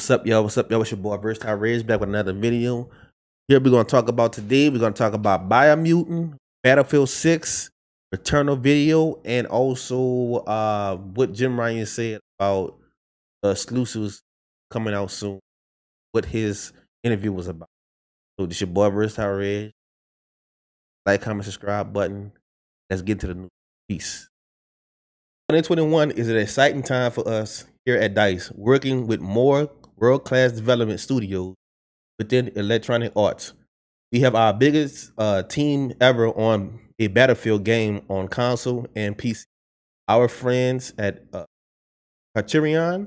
What's up, y'all? What's up, y'all? It's your boy Versatile Rage back with another video. Here we're gonna talk about today. We're gonna talk about Biomutant, Battlefield 6, Returnal video, and also what Jim Ryan said about exclusives coming out soon. What his interview was about. So this your boy Versatile Rage. Like, comment, subscribe button. Let's get to the news. Peace. 2021 is an exciting time for us here at DICE, working with more world-class development studios within Electronic Arts. We have our biggest team ever on a Battlefield game on console and PC. Our friends at Criterion,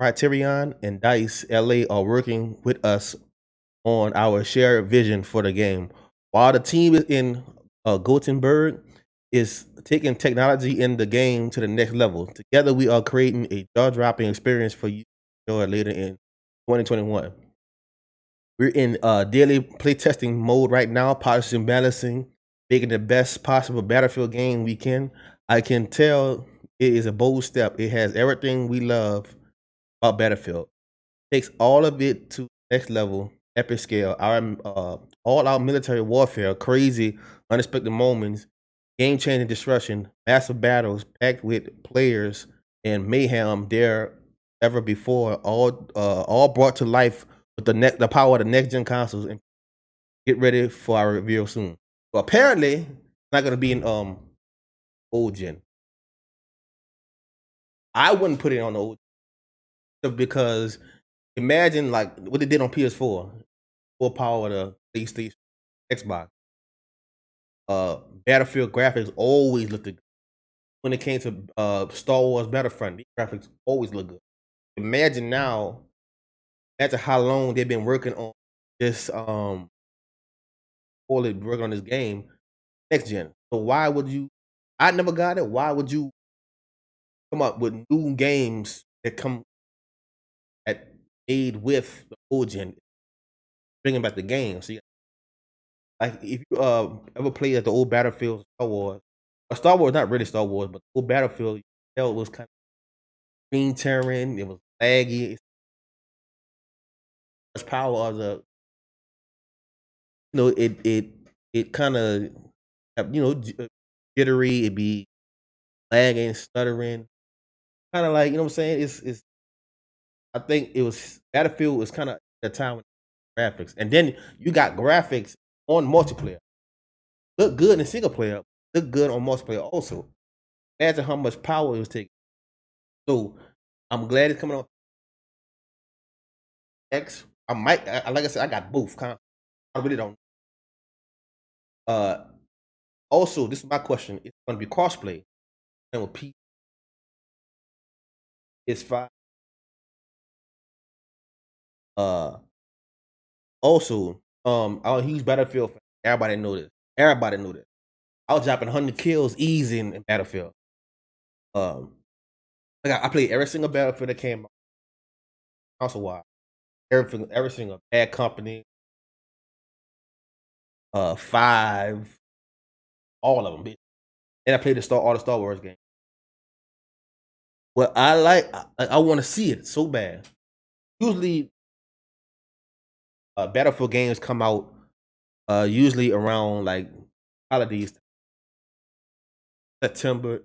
and DICE LA are working with us on our shared vision for the game. While the team is in Gothenburg is taking technology in the game to the next level. Together, we are creating a jaw-dropping experience for you to enjoy later in 2021. We're in daily playtesting mode right now, polishing and balancing, making the best possible Battlefield game we can. I can tell it is a bold step. It has everything we love about Battlefield. Takes all of it to the next level, epic scale. Our all our military warfare, crazy, unexpected moments, game-changing destruction, massive battles packed with players and mayhem there ever before. All brought to life with the power of the next gen consoles. And get ready for our review soon. So apparently, it's not gonna be in old gen. I wouldn't put it on the old gen because imagine like what they did on PS4, full power of the PlayStation, Xbox. Battlefield graphics always looked good. When it came to Star Wars Battlefront, the graphics always look good. Imagine now, imagine how long they've been working on this working on this game next gen. So why would you? I never got it. Why would you come up with new games that come at made with the old gen, bringing back the game? So like if you ever played at the old Battlefield Star Wars, or Star Wars, not really Star Wars, but the old Battlefield, you tell it was kind of screen tearing, it was laggy, it's power of the it kind of jittery, it be lagging, stuttering, kind of like what I'm saying. It's I think it was Battlefield was kind of the time with graphics, and then you got graphics on multiplayer. Look good in single player, look good on multiplayer also. Imagine how much power it was taking. So I'm glad it's coming on X. I might, like I said, I got both. I really don't. Uh, Also, this is my question: it's going to be crossplay, and with P, it's fine. Uh, Also, I'm a huge Battlefield fan. Everybody know this. Everybody know this. I was dropping 100 kills easy in Battlefield. Um, I played every single Battlefield that came out. Also, why every single Bad Company, 5, all of them. Bitch. And I played all the Star Wars games. What I like, I want to see it so bad. Usually, Battlefield games come out usually around like holidays, September.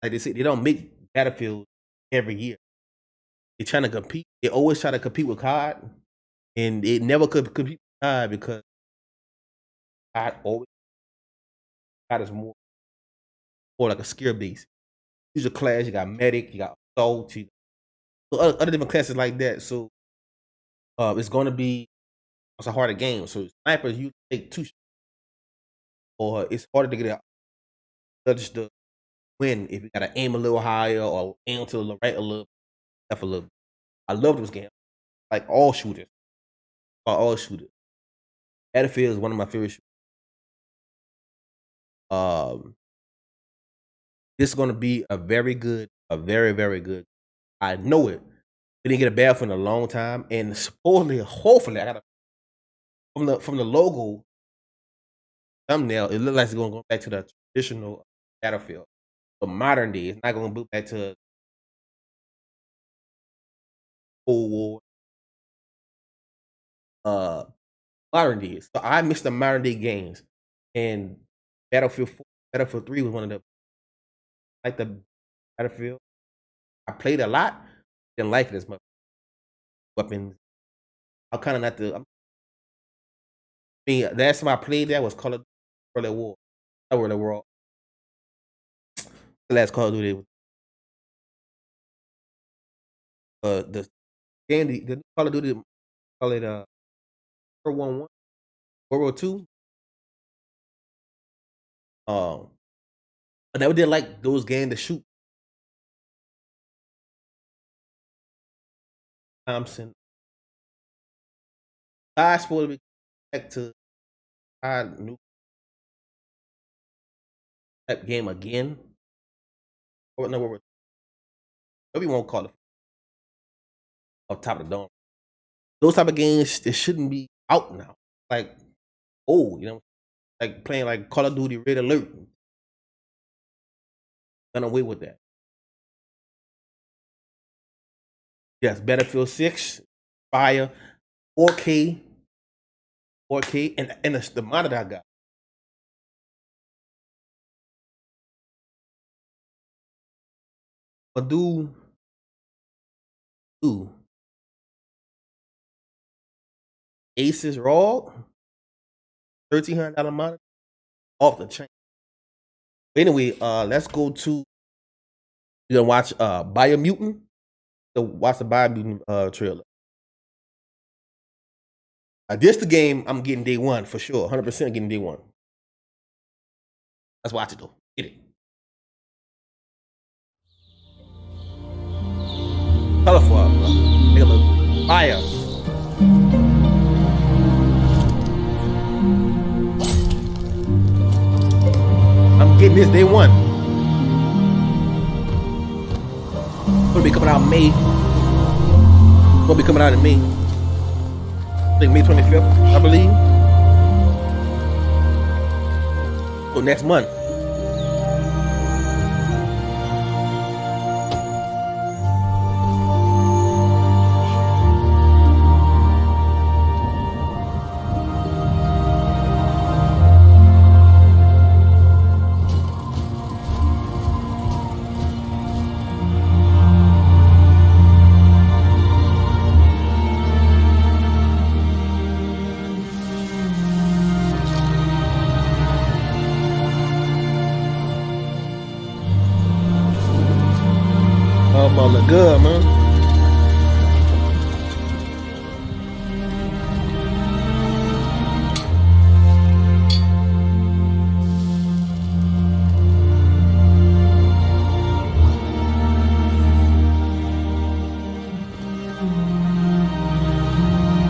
Like they say, they don't make Battlefield every year. They're trying to compete. They always try to compete with COD, and it never could compete with COD because COD is more like a skill base. Use a class, you got medic, you got assault, you got other different classes like that. So it's gonna be a harder game. So snipers you take 2 shots, or it's harder to get a judge the win if you gotta aim a little higher or aim to the right a little, left a little. I love those games. Like all shooters. All shooters. Battlefield is one of my favorite shooters. Um this is gonna be a very, very good. I know it. We didn't get a Battlefield in a long time. And supposedly, hopefully, I got from the logo thumbnail, it looks like it's gonna go back to the traditional Battlefield. The modern day, it's not gonna go back to Cold War, uh, modern day. So I missed the modern day games, and Battlefield 4, Battlefield 3 was one of the like the Battlefield. I played a lot, didn't like it as much. Weapons. I kind of not the. I mean, last time I played that was Call of Duty War. Not World War. The last Call of Duty. The game, the Call of Duty, call it World War One, World War Two. I never did like those games to shoot. Thompson. I supposed to be back to new that game again. Or no, maybe we won't call it off top of the dome. Those type of games it shouldn't be out now. Like old, like playing like Call of Duty Red Alert. Done away with that. Yes, Battlefield 6, Fire, 4K, 4K, and the monitor I got. But do Aces Raw, $1,300 monitor off the chain. But anyway, let's go to you gonna watch Biomutant. So watch the Biomutant trailer. This the game I'm getting day one for sure. 100% getting day one. Let's watch it though. Get it. Colorful, bro. Take a look. Fire. I'm getting this day one. Gonna be coming out in May. Gonna be coming out in May. I think May 25th, I believe. So next month. Look good, man.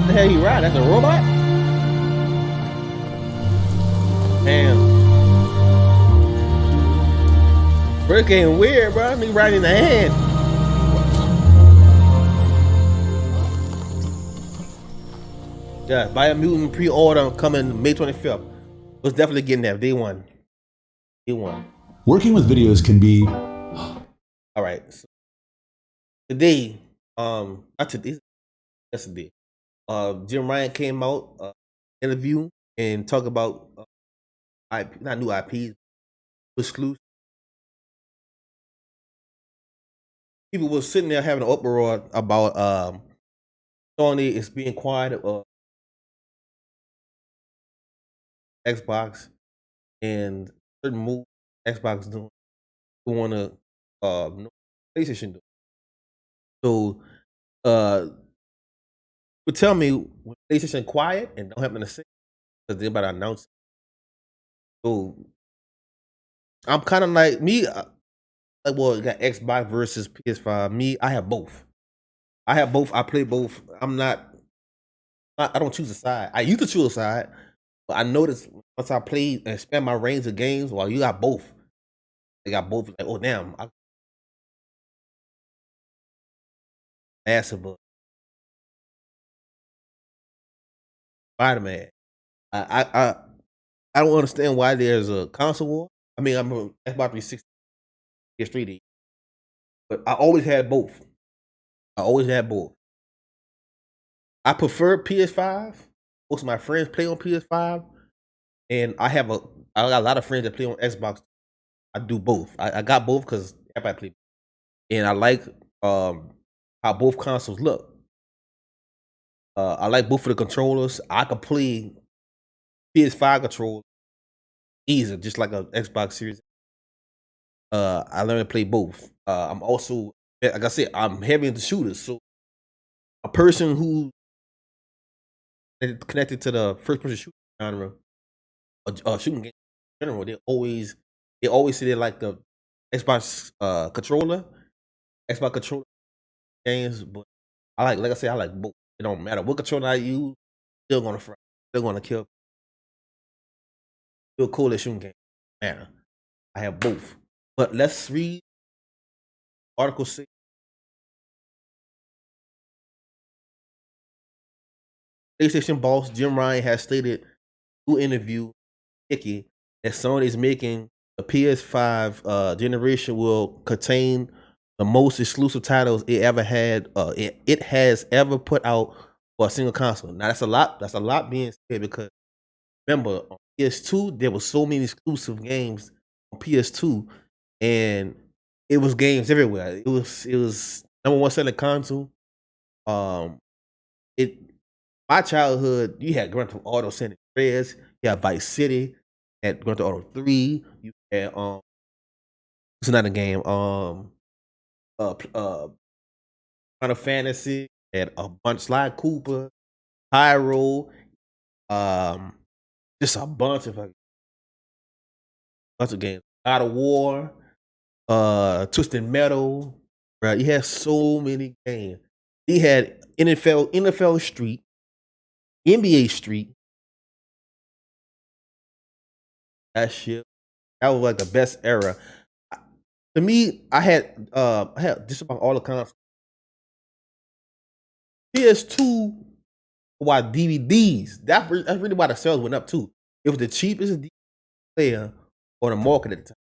The hell you ride? That's a robot? Damn. Bro, it's getting weird, bro. I mean, riding in the hand. Yeah, Biomutant pre-order coming May 25th. Was definitely getting that day one. Day one. Working with videos can be. All right. So today, not today, yesterday, Jim Ryan came out, interview and talk about IP, not new IPs, exclusive. People were sitting there having an uproar about Sony is being quiet of Xbox and certain moves Xbox doing who want to PlayStation do. So but tell me when PlayStation quiet and don't have nothing to say because they're about to announce it. So I'm kind of like me, like well, you got Xbox versus PS5. Me, I have both. I play both. I don't choose a side. I used to choose a side, but I noticed once I played and spend my range of games, while you got both. They got both. Like, oh damn, I massive Spider Man. I I don't understand why there's a console war. I mean, I'm a Xbox 360, PS3D, but I always had both. I always had both. I prefer PS5. Most of my friends play on PS5, and I got a lot of friends that play on Xbox. I do both. I got both because everybody play, and I like um how both consoles look. I like both of the controllers. I could play PS5 controller easy, just like a Xbox Series. I learned to play both. I'm also, like I said, I'm heavy into shooters. So a person who is connected to the first person shooting genre, shooting game in general, they always say they like the Xbox controller, Xbox controller games. But like I said, I like both. It don't matter what controller I use, still gonna fry, still gonna kill. Still cool at shooting game. Man, I have both. But let's read Article 6. PlayStation boss Jim Ryan has stated through interview Icky that Sony is making the PS5 generation will contain the most exclusive titles it ever had. It has ever put out for a single console. Now that's a lot. That's a lot being said because remember on PS2 there was so many exclusive games on PS2, and it was games everywhere. It was number one selling console. Um, it my childhood, you had Grand Theft Auto San Andreas, you had Vice City, you had Grand Theft Auto 3, you had what's another game? Final Fantasy, had a bunch Sly Cooper, Pyro, um, just a bunch of games. God of War, Twisted Metal, right? He had so many games. He had NFL Street, NBA Street, that shit. That was like the best era. To me, I had just about all the consoles. PS2 why DVDs. That's really why the sales went up too. It was the cheapest DVD player on the market at the time.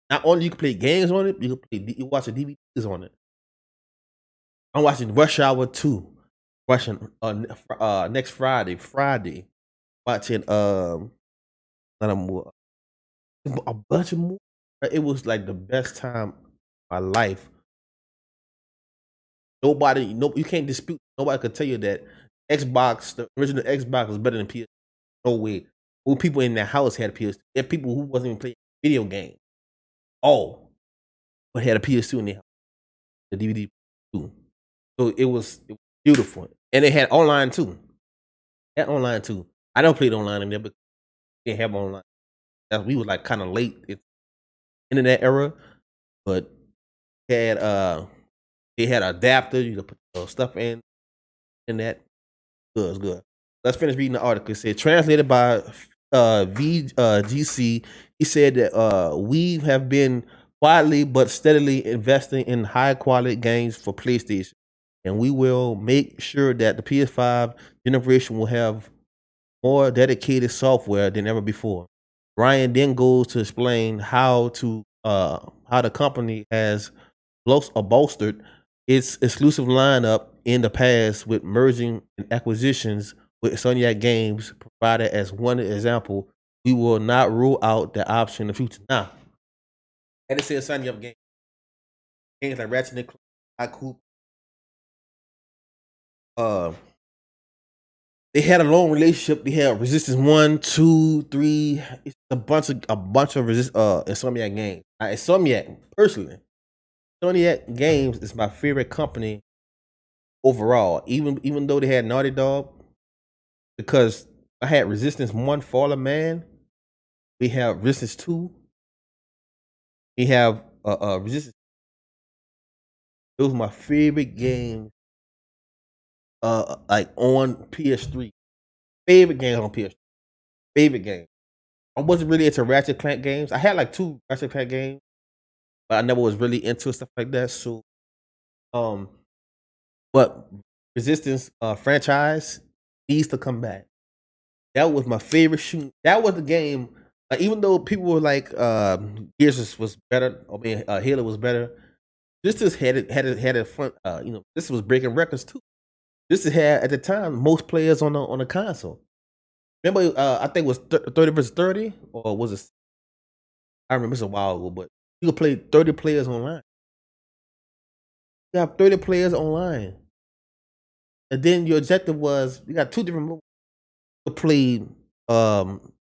Not only you could play games on it, you watch the DVDs on it. I'm watching Rush Hour 2. Watching next Friday. Watching another more, a bunch of more. It was like the best time of my life. Nobody, no, you can't dispute. Nobody could tell you that the original Xbox was better than PS. No way. Well, people in their house had a PS. There are people who wasn't even playing video games. All, but had a PS2 in their house, the DVD too. So it was beautiful, and it had online too. Had online too. I don't play it online in there, but they didn't have online. We was like kind of late in internet era, but had they had an adapter. You could put stuff in that. Good, it's good. Let's finish reading the article. It said translated by VGC. He said that we have been quietly but steadily investing in high quality games for PlayStation, and we will make sure that the PS5 generation will have more dedicated software than ever before. Ryan then goes to explain how the company has bolstered its exclusive lineup in the past with merging and acquisitions with Soniac Games provided as one example. We will not rule out the option in the future. Now, and it says Soniac games like Ratchet and Clank, uh, they had a long relationship. They had Resistance 1, 2, 3. It's a bunch of Insomniac games. Insomniac, personally, Insomniac Games is my favorite company overall. Even though they had Naughty Dog, because I had Resistance 1, Fall of Man. We have Resistance 2. We have Resistance. Those were my favorite games. Like on PS3. Favorite games on PS3. Favorite game. I wasn't really into Ratchet Clank games. I had like 2 Ratchet Clank games, but I never was really into stuff like that. So, um, but Resistance franchise needs to come back. That was my favorite shooting. That was the game. Like, even though people were like, Gears was better, I mean, Halo was better. This just had it fun. This was breaking records too. This had at the time most players on the console. Remember, I think it was 30 versus 30, or was it? I remember it's a while ago, but you could play 30 players online. You have 30 players online, and then your objective was you got two different moves. You could play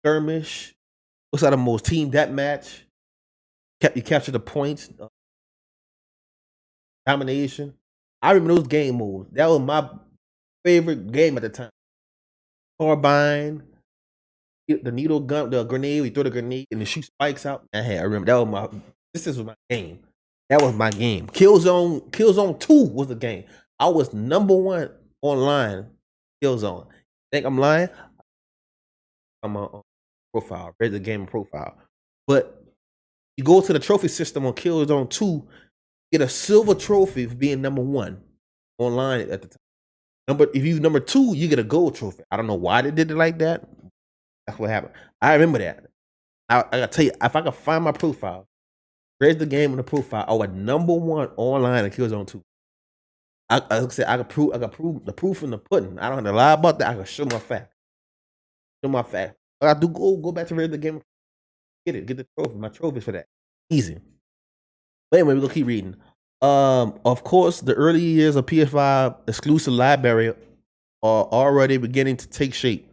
skirmish. What's that the most team deathmatch? You capture the points, domination. I remember those game modes. That was my favorite game at the time. Carbine, the needle gun, the grenade. We throw the grenade and it shoots spikes out. I remember that was my. This was my game. That was my game. Killzone 2 was the game. I was #1 online. Killzone. Think I'm lying? I'm on profile. Read the game profile. But you go to the trophy system on Killzone 2, get a silver trophy for being #1 online at the time. If you #2, you get a gold trophy. I don't know why they did it like that. That's what happened. I remember that. I gotta tell you, if I could find my profile, raise the game in the profile, I was #1 online in Killzone 2. I said I could prove the proof in the pudding. I don't have to lie about that. I can show my fact. Show my fact. I do go back to raise the game. Get the trophy. My trophies for that. Easy. But anyway, we're gonna keep reading. Of course, the early years of PS5 exclusive library are already beginning to take shape.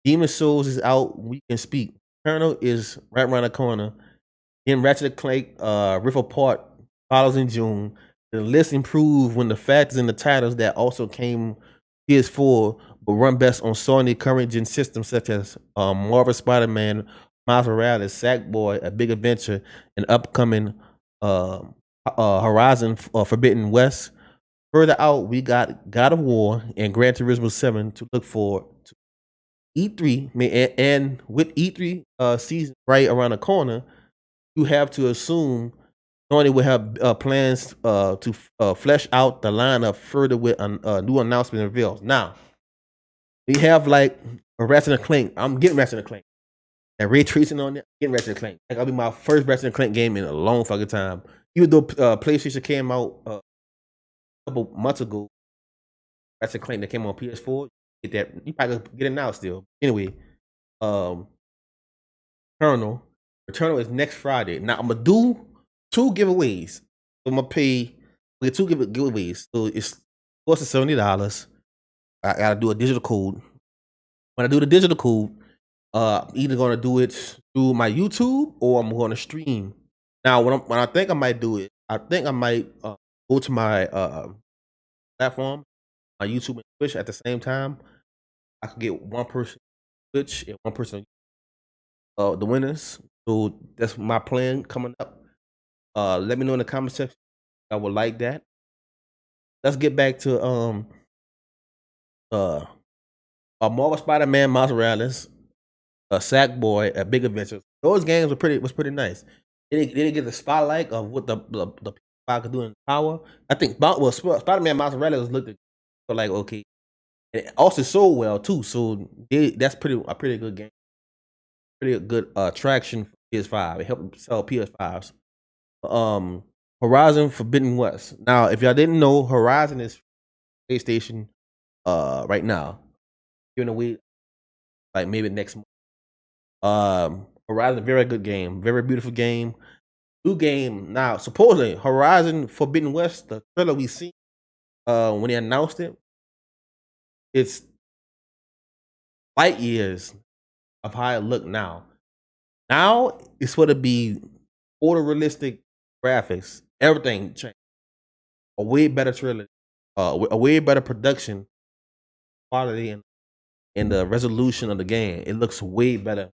Demon Souls is out. We can speak. Returnal is right around the corner. Then Ratchet & Clank, Rift Apart follows in June. The list improved when the factors and the titles that also came PS4 but run best on Sony current gen systems such as Marvel Spider-Man, Miles Morales, Sackboy, A Big Adventure, and upcoming Horizon Forbidden West. Further out, we got God of War and Gran Turismo 7 to look forward to. E3, and with E3 season right around the corner, you have to assume Sony will have plans to flesh out the lineup further with new announcement and reveals. Now, we have like a Ratchet and Clank. I'm getting Ratchet and Clank. And ray tracing on it, getting Ratchet and Clank. That'll be my first Ratchet and Clank game in a long fucking time. Even though PlayStation came out a couple months ago, Ratchet and Clank that came on PS4, get that. You probably get it now still. Anyway, um, Returnal. Returnal is next Friday. Now I'm gonna do 2 giveaways. I'm gonna pay. We get 2 giveaways. So it's cost of $70. I gotta do a digital code. When I do the digital code, I'm either gonna do it through my YouTube or I'm gonna stream. Now, when I think I might do it, I think I might go to my platform, my YouTube and Twitch at the same time. I could get one person on Twitch and one person the winners. So that's my plan coming up. Let me know in the comment section. I would like that. Let's get back to uh Marvel Spider-Man, Miles Morales, Sackboy, A Big Adventure. Those games was pretty nice. They didn't get the spotlight of what the PS5 could do in power. I think Spider-Man, Miles Morales looked like okay. And it also sold well too. So that's a pretty good game. Pretty good traction for PS5. It helped sell PS5s. Horizon Forbidden West. Now, if y'all didn't know, Horizon is PlayStation right now. Giving away like maybe next month. Horizon, very good game, very beautiful game. New game. Now, supposedly Horizon Forbidden West, the trailer we seen when they announced it, it's light years of how it look now. Now it's supposed to be photorealistic graphics. Everything changed. A way better trailer, a way better production quality and the resolution of the game. It looks way better.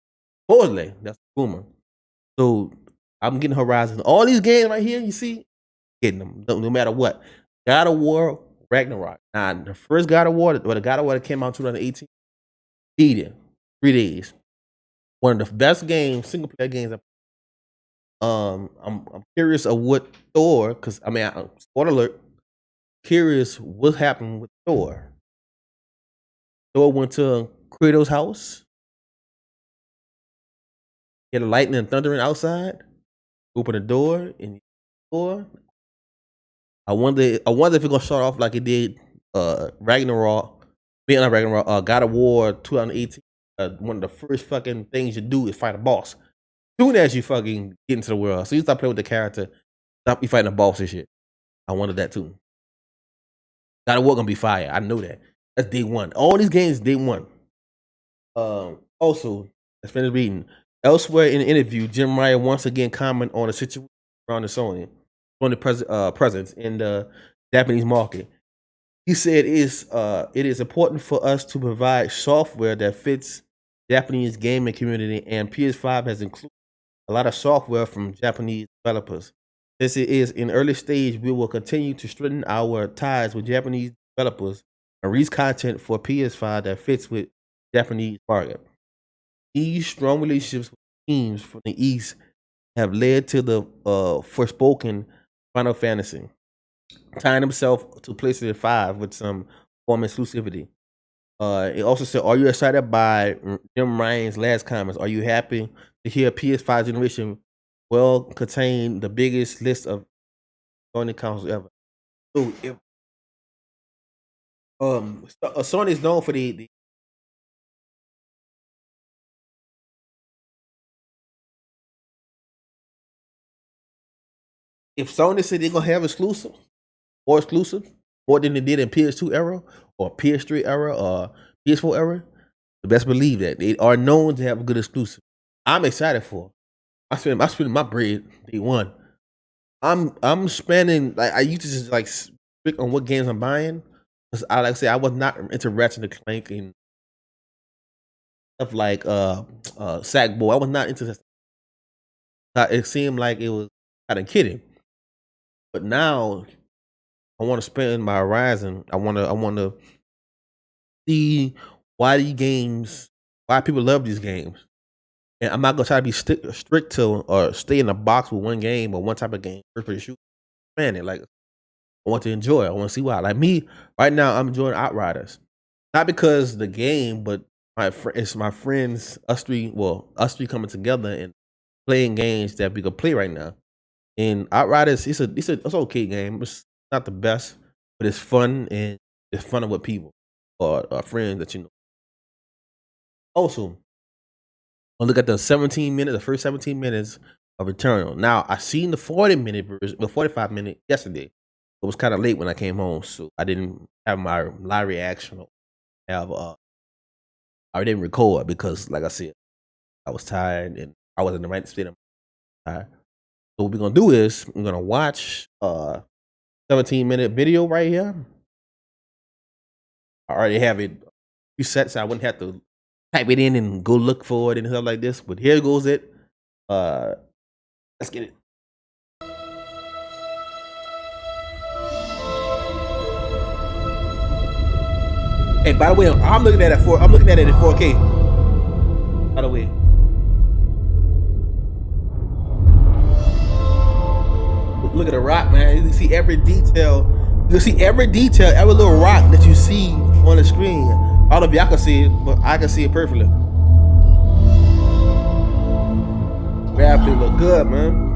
Supposedly, that's the rumor. So I'm getting Horizon. All these games right here, you see, getting them no matter what. God of War, Ragnarok. Now the first God of War, or the God of War that came out in 2018, beat it 3 days. One of the best games, single player games. I'm curious of what Thor, because I mean, spoiler alert. Curious what happened with Thor. Thor went to Kratos' house. Get a lightning and thundering outside. Open the door and Thor. I wonder if it's gonna start off like it did Ragnarok, being not Ragnarok, God of War 2018. One of the first fucking things you do is fight a boss. Soon as you fucking get into the world, so you start playing with the character, stop you fighting a boss and shit. I wanted that too. God of War gonna be fire. I know that. That's day one. All these games day one. Also, let's finish reading. Elsewhere in the interview, Jim Ryan once again comment on the situation around the Sony presence in the Japanese market. He said it is important for us to provide software that fits Japanese gaming community, and PS5 has included a lot of software from Japanese developers. Since it is in early stage, we will continue to strengthen our ties with Japanese developers and release content for PS5 that fits with Japanese market. These strong relationships with teams from the East have led to the Forspoken Final Fantasy, tying himself to PlayStation 5 with some form exclusivity. It also said, "Are you excited by Jim Ryan's last comments? Are you happy to hear PS5 generation will contain the biggest list of Sony consoles ever?" So, if Sony is known for the if Sony said they're gonna have more exclusive, more than they did in PS2 era or PS3 era or PS4 era, you best believe that they are known to have a good exclusive. I'm excited for. I spend my bread day one. I'm spending like I used to just like pick on what games I'm buying. Cause I like I say I was not into Ratchet and Clank and stuff like Sackboy. I was not into this. It seemed like it was kind of kidding. But now I want to spend my horizon. I want to see why these games, why people love these games. And I'm not gonna try to be strict to or stay in a box with one game or one type of game. First person shoot, man, it like I want to enjoy. I want to see why. Like me right now, I'm enjoying Outriders, not because the game, but it's my friends, us three. Well, us three coming together and playing games that we could play right now. And Outriders, it's okay game. It's not the best, but it's fun and it's fun with people or friends that you know. Also, I'll look at the 17 minutes, the first 17 minutes of Returnal. Now, I seen the 40-minute version, the 45-minute yesterday. It was kind of late when I came home, so I didn't have my live reaction. I didn't record because, like I said, I was tired and I was in the right state of mind. So what we're gonna do is we're gonna watch 17-minute video right here. I already have it preset, so I wouldn't have to type it in and go look for it and stuff like this. But here goes it. Let's get it. Hey, by the way, I'm looking at it in 4K. By the way. Look at the rock, man. You can see every detail. You can see every detail, every little rock that you see on the screen. I don't know if y'all can see it, but I can see it perfectly. Graphics look good, man.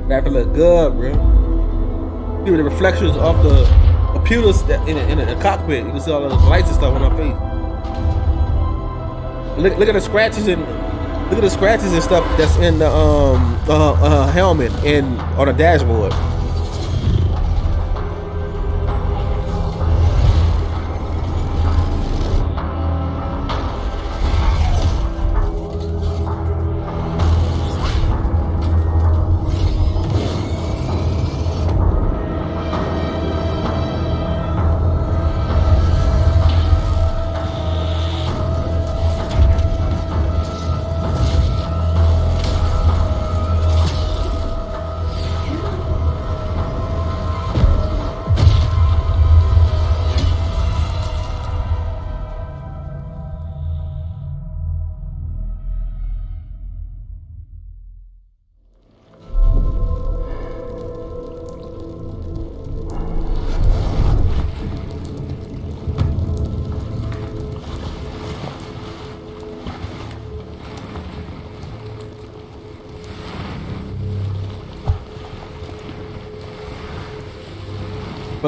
Graphics look good, bro. See the reflections of the computers in the cockpit. You can see all the lights and stuff on our face. Look at the scratches and stuff that's in the helmet and on the dashboard.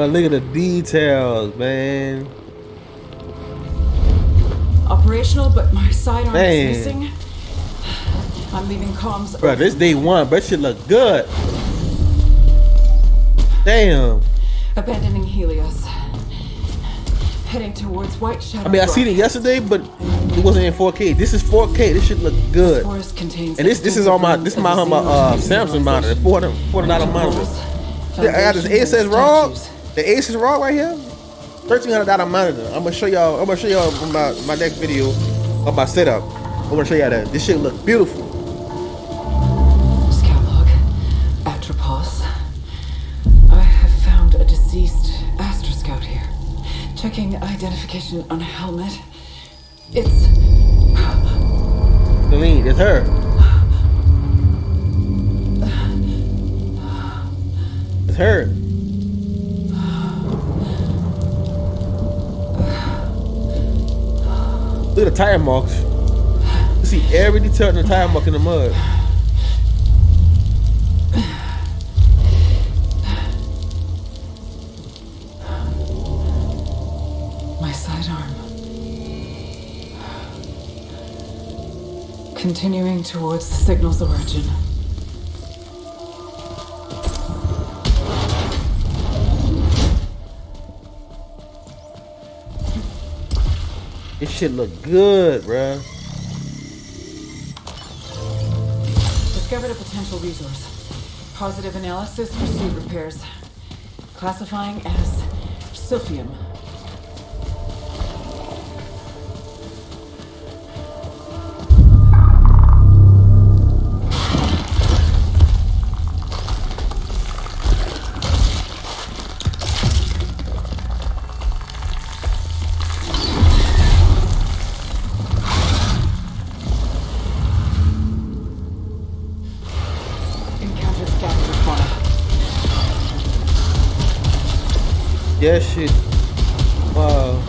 But look at the details, man. Operational, but my sidearm Man. is missing. I'm leaving comms. Bro, this day one, but shit look good. Damn. Abandoning Helios. Heading towards White Shadow. I mean, I seen it yesterday, but it wasn't in 4K. This is 4K. This shit look good. Forest contains And this is on my Samsung monitor, $400 monitor. Yeah, I got this Asus ROG. The Asus ROG right here, $1,300 monitor. I'm gonna show y'all in my next video of my setup. I'm gonna show y'all that this shit look beautiful. Scout log. Atropos. I have found a deceased Astra Scout here. Checking identification on a helmet. It's Celine, it's her. It's her. Look at the tire marks. You see every detail in the tire mark in the mud. my sidearm. Continuing towards the signal's origin. This shit look good, bruh. Discovered a potential resource. Positive analysis for suit repairs. Classifying as silphium. Yeah, shit. Wow.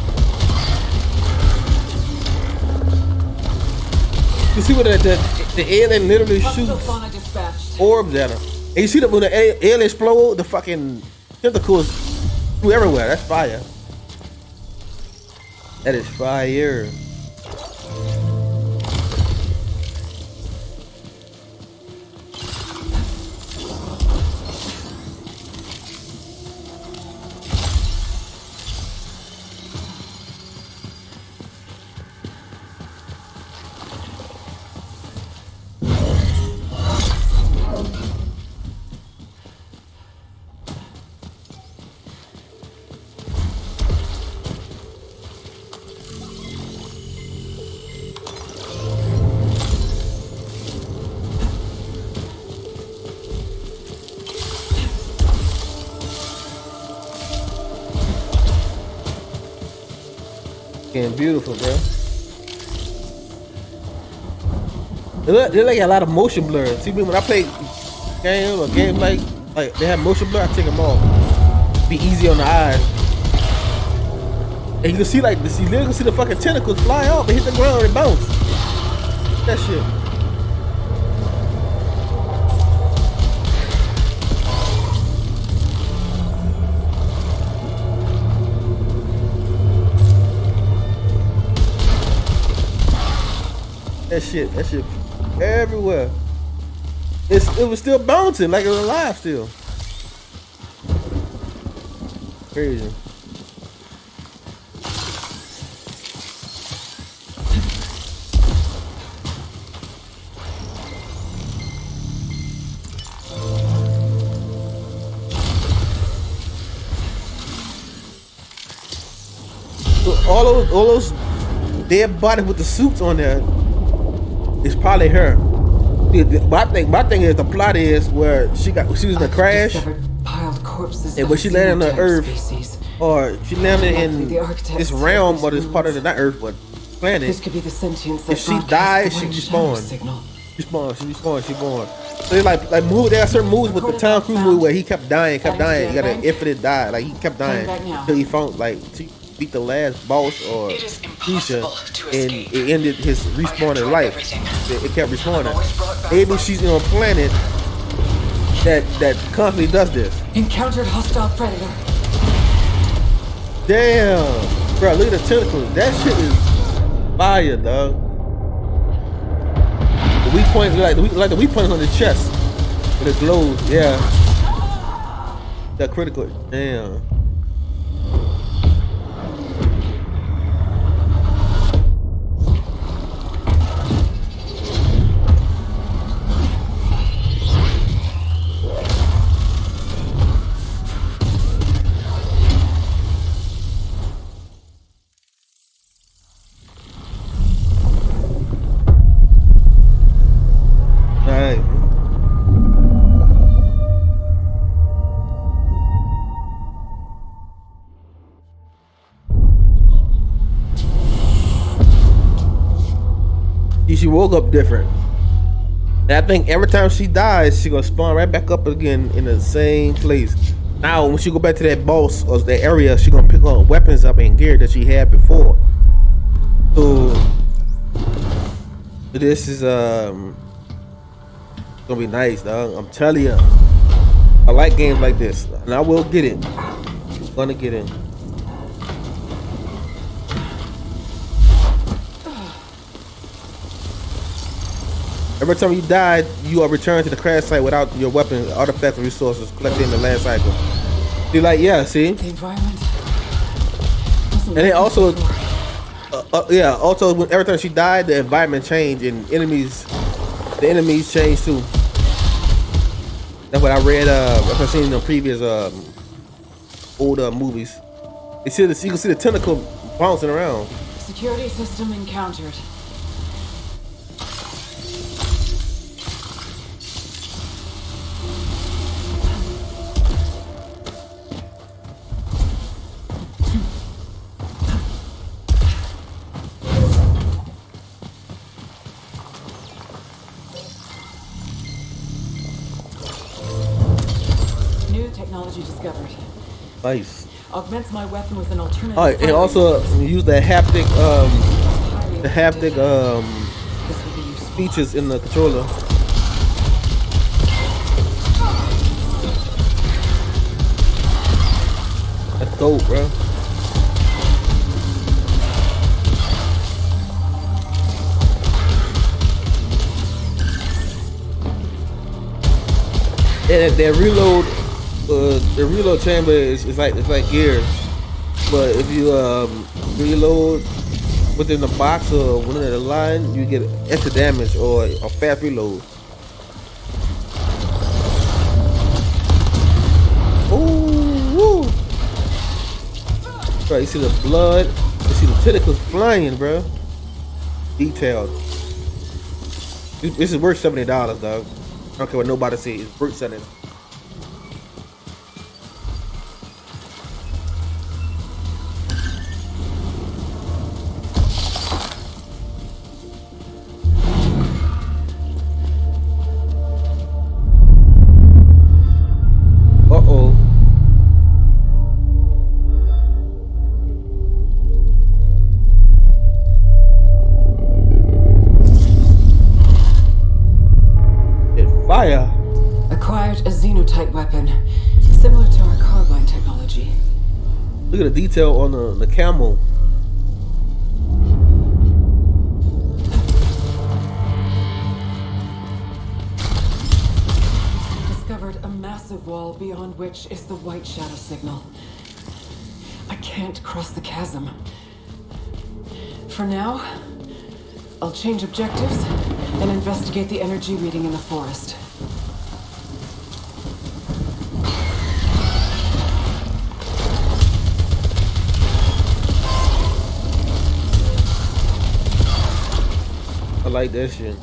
You see what the alien literally shoots orbs at him. And you see that when the alien explode, the fucking tentacles flew everywhere. That's fire. That is fire. Getting beautiful, bro. They like a lot of motion blur. See, when I play games or games like they have motion blur, I take them off. Be easy on the eyes. And you can see you literally see the fucking tentacles fly off and hit the ground and bounce. That shit. That shit everywhere. It was still bouncing like it was alive still. Crazy. So all those dead bodies with the suits on there. It's probably her. My thing is the plot is where she was in a crash, piled corpses and when she landed on the Earth, or she landed in this realm, or this part of the not Earth, but planet. This could be the sentience that if she dies, she respawn. She respawn. She born. So it's like move. There are certain moves with the Tom Cruise movie where he kept dying. He got an infinite die. Like he kept dying until he found she beat the last boss or Keisha, and it ended his respawning life. It kept respawning. Maybe she's on a planet that constantly does this. Encountered hostile predator. Damn, bro, look at the tentacles. That shit is fire, dog. The weak point, like the weak point on the chest, and it glows. Yeah, that critical. Damn. Alright. She woke up different. And I think every time she dies, she gonna spawn right back up again in the same place. Now, when she go back to that boss or that area, she gonna pick up weapons up and gear that she had before. So this is gonna be nice, dog. I'm telling you, I like games like this, and I will get it. I'm gonna get it. Every time you die, you are returned to the crash site without your weapon, artifacts, and resources collected in the last cycle. You're like, yeah, see? The environment. And then also, yeah, also when every time she died, the environment changed and the enemies changed too. That's what I read. I've seen in the previous older movies. You can see the tentacle bouncing around. Security system encountered. New technology discovered. Nice. Augments my weapon with an alternative. All right, and also use the haptic features in the controller. That's dope, bro. And that reload, the reload chamber is like gears, but if you reload within the box or within the line, you get extra damage or a fast reload. Ooh, woo. Bro, you see the blood, you see the tentacles flying, bro. Detailed. This is worth $70, dog. I don't care what nobody says. It's worth $70. Uh-oh. Fire. Acquired a xenotype weapon, similar to our carbine technology. Look at the detail on the camel. Discovered a massive wall beyond which is the white shadow signal. I can't cross the chasm. For now, I'll change objectives and investigate the energy reading in the forest. I like that shit.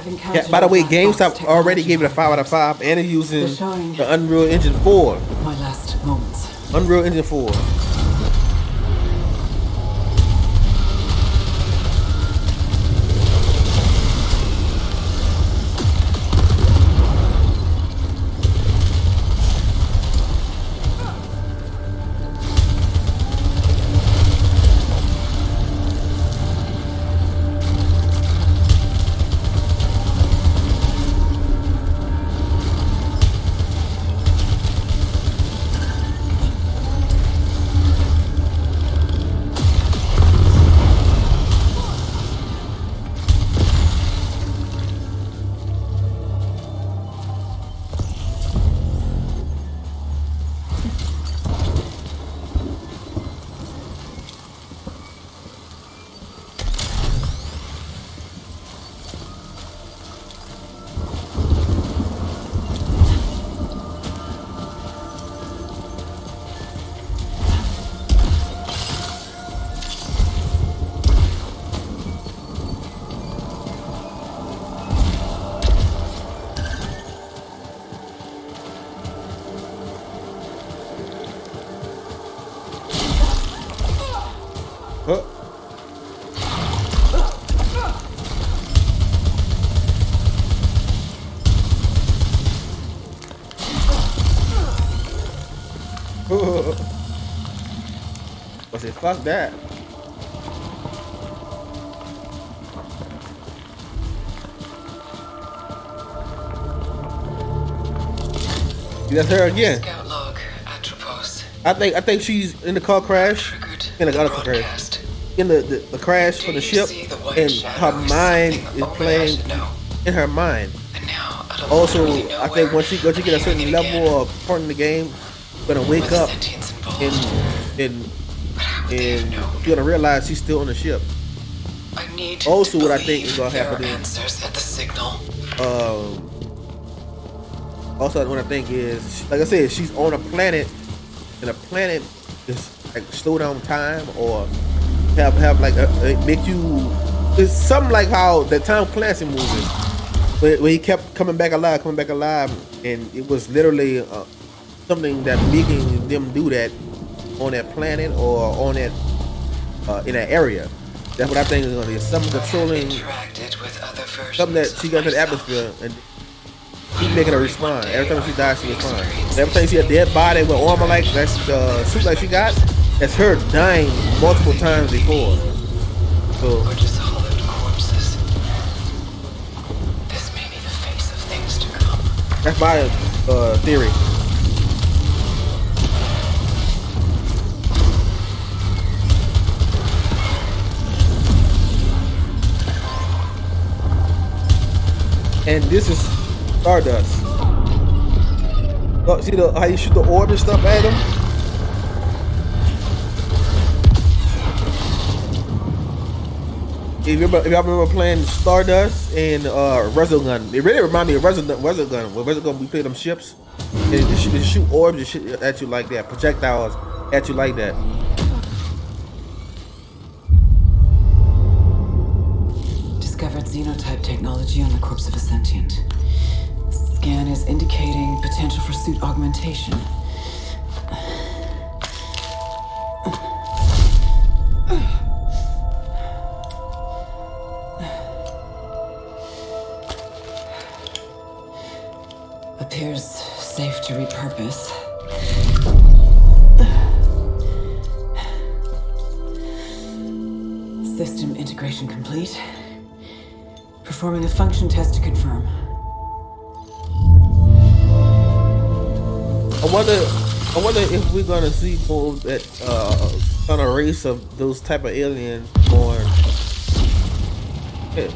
I've encountered. By the way, black box GameStop already technology gave it a 5 out of like 5, and it's using They're showing the Unreal Engine 4. this. My last moments. Unreal Engine 4. Huh? I said, fuck that. That's her again. Scout log, Atropos. I think she's in the car crash. Triggered In the car broadcast. crash. In the crash for the ship, and her mind is playing in her mind. And now, out of Also, literally I think nowhere, once you get a certain hearing it level again. of point in the game, you're gonna wake With up sentience involved. and But how would they have known? you're gonna realize she's still on the ship. I need Also, to what I think believe is gonna there happen are is- answers at the signal. Also, what I think is, like I said, she's on a planet, and a planet is like slow down time or have like make you. It's something like how the Tom Clancy movie, where he kept coming back alive, and it was literally something that making them do that on that planet or on that in that area. That's what I think is gonna be. Something controlling, Interacted with other versions something that she got to the of myself. atmosphere and keep making her respond. Every time she dies, she responds. Every time you see a dead body with armor like that's the suit like she got, that's her dying multiple times before. So Or just hollowed corpses. This may be the face of things to come. that's my theory. And this is Stardust. Oh, see how you shoot the orb and stuff at him? If y'all remember playing Stardust and Resogun, it really reminded me of Resogun. When Resogun we play them ships, and they shoot orbs and shit at you like that, projectiles at you like that. Discovered xenotype technology on the corpse of a sentient. Scan is indicating potential for suit augmentation. Appears safe to repurpose. System integration complete. Performing a function test to confirm. I wonder if we're gonna see more that kind of race of those type of aliens born. Yeah.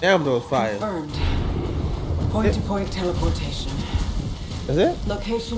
Damn those fires. Confirmed. Point-to-point teleportation. Is it? Location